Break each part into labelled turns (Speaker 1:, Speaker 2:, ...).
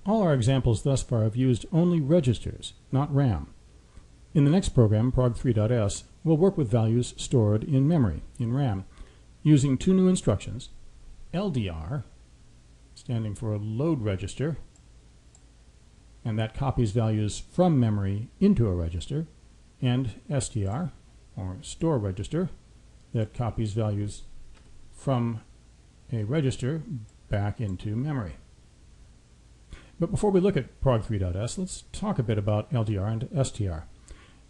Speaker 1: all our examples thus far have used only registers, not RAM. In the next program, prog3.s, we'll work with values stored in memory, in RAM, using two new instructions, LDR, standing for load register, and that copies values from memory into a register, and STR, or store register, that copies values from a register back into memory. But before we look at prog3.s, let's talk a bit about LDR and STR.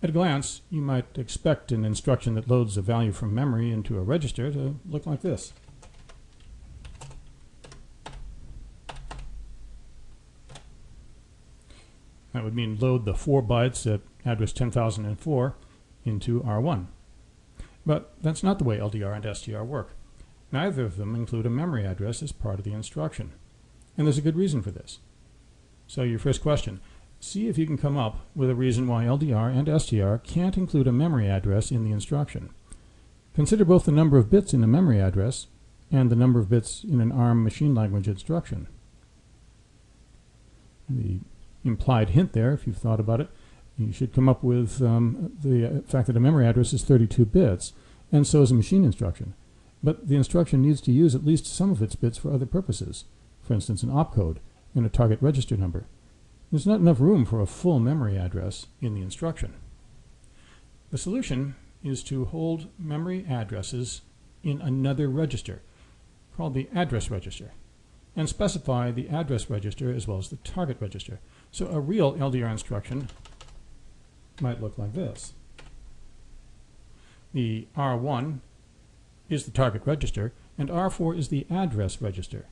Speaker 1: At a glance, you might expect an instruction that loads a value from memory into a register to look like this. That would mean load the 4 bytes at address 10,004 into R1. But that's not the way LDR and STR work. Neither of them include a memory address as part of the instruction. And there's a good reason for this. So your first question, see if you can come up with a reason why LDR and STR can't include a memory address in the instruction. Consider both the number of bits in a memory address and the number of bits in an ARM machine language instruction. The implied hint there, if you've thought about it, you should come up with the fact that a memory address is 32 bits, and so is a machine instruction. But the instruction needs to use at least some of its bits for other purposes, for instance an opcode and a target register number. There's not enough room for a full memory address in the instruction. The solution is to hold memory addresses in another register, called the address register, and specify the address register as well as the target register. So a real LDR instruction might look like this. The R1 is the target register, and R4 is the address register.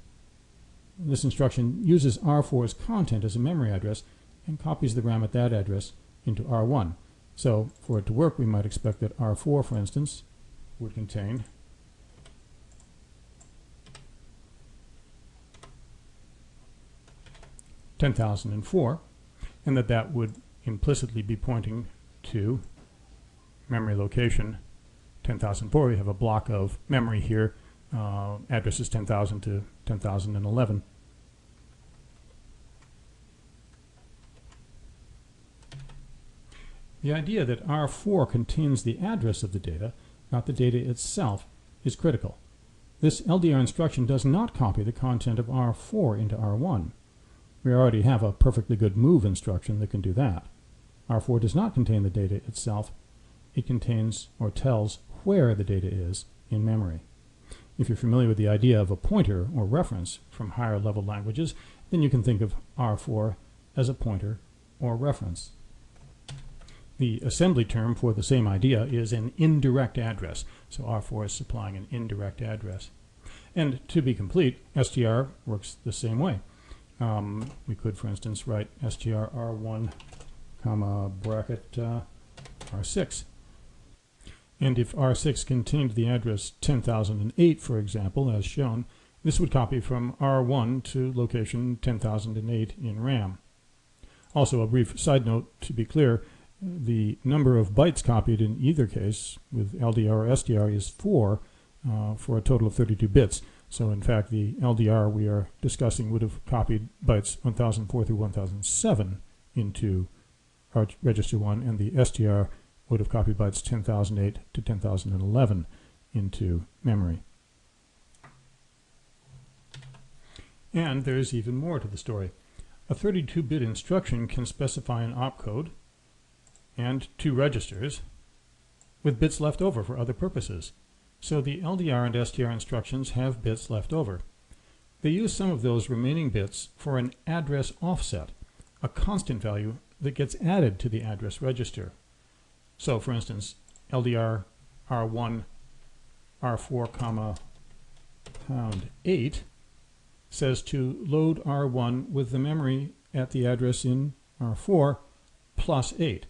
Speaker 1: This instruction uses R4's content as a memory address and copies the RAM at that address into R1. So for it to work, we might expect that R4, for instance, would contain $10,004, and that would implicitly be pointing to memory location 10,004. We have a block of memory here, addresses 10,000 to 10,011. The idea that R4 contains the address of the data, not the data itself, is critical. This LDR instruction does not copy the content of R4 into R1. We already have a perfectly good move instruction that can do that. R4 does not contain the data itself. It contains or tells where the data is in memory. If you're familiar with the idea of a pointer or reference from higher level languages, then you can think of R4 as a pointer or reference. The assembly term for the same idea is an indirect address. So R4 is supplying an indirect address. And to be complete, STR works the same way. We could, for instance, write str r1, comma, bracket r6. And if r6 contained the address 10,008, for example, as shown, this would copy from r1 to location 10,008 in RAM. Also, a brief side note, to be clear, the number of bytes copied in either case with LDR or STR is 4 for a total of 32 bits. So in fact, the LDR we are discussing would have copied bytes 1004 through 1007 into register 1, and the STR would have copied bytes 10,008 to 10,011 into memory. And there's even more to the story. A 32-bit instruction can specify an opcode and 2 registers with bits left over for other purposes. So the LDR and STR instructions have bits left over. They use some of those remaining bits for an address offset, a constant value that gets added to the address register. So for instance, LDR R1 R4 comma pound 8 says to load R1 with the memory at the address in R4 plus 8.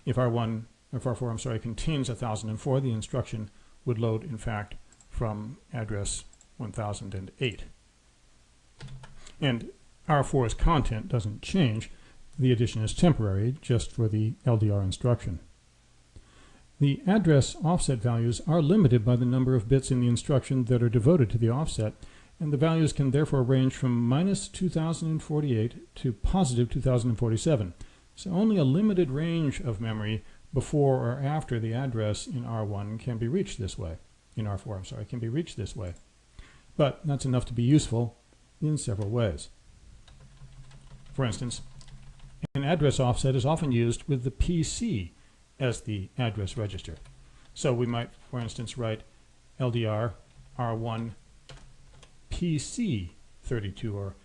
Speaker 1: If R4 contains 1004, the instruction would load, in fact, from address 1008. And R4's content doesn't change. The addition is temporary, just for the LDR instruction. The address offset values are limited by the number of bits in the instruction that are devoted to the offset, and the values can therefore range from minus 2048 to positive 2047. So only a limited range of memory before or after the address in R1 can be reached this way. In R4, I'm sorry, can be reached this way. But that's enough to be useful in several ways. For instance, an address offset is often used with the PC as the address register. So we might, for instance, write LDR R1 PC 32 or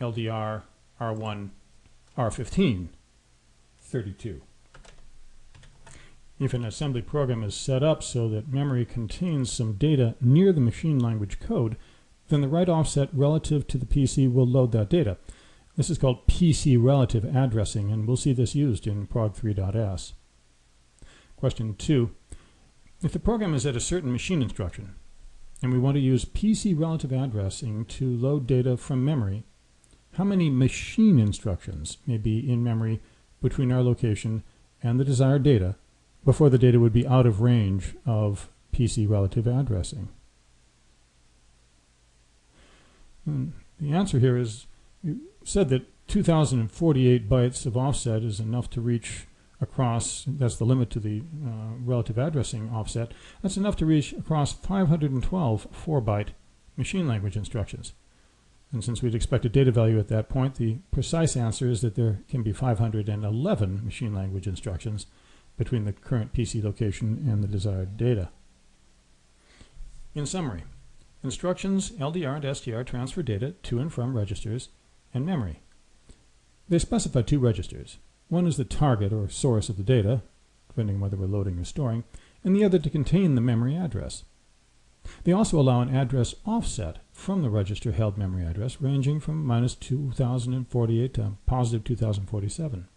Speaker 1: LDR R1 R15 32. If an assembly program is set up so that memory contains some data near the machine language code, then the write offset relative to the PC will load that data. This is called PC relative addressing, and we'll see this used in prog3.s. Question 2. If the program is at a certain machine instruction, and we want to use PC relative addressing to load data from memory, how many machine instructions may be in memory between our location and the desired data before the data would be out of range of PC relative addressing? And the answer here is, you said that 2048 bytes of offset is enough to reach across, that's the limit to the relative addressing offset, that's enough to reach across 512 4-byte machine language instructions. And since we'd expect a data value at that point, the precise answer is that there can be 511 machine language instructions between the current PC location and the desired data. In summary, instructions LDR and STR transfer data to and from registers and memory. They specify two registers. One is the target or source of the data, depending on whether we're loading or storing, and the other to contain the memory address. They also allow an address offset from the register held memory address ranging from minus 2048 to positive 2047.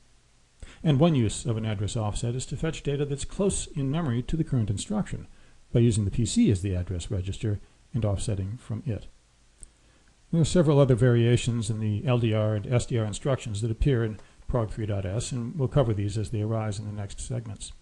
Speaker 1: And one use of an address offset is to fetch data that's close in memory to the current instruction by using the PC as the address register and offsetting from it. There are several other variations in the LDR and SDR instructions that appear in prog3.s, and we'll cover these as they arise in the next segments.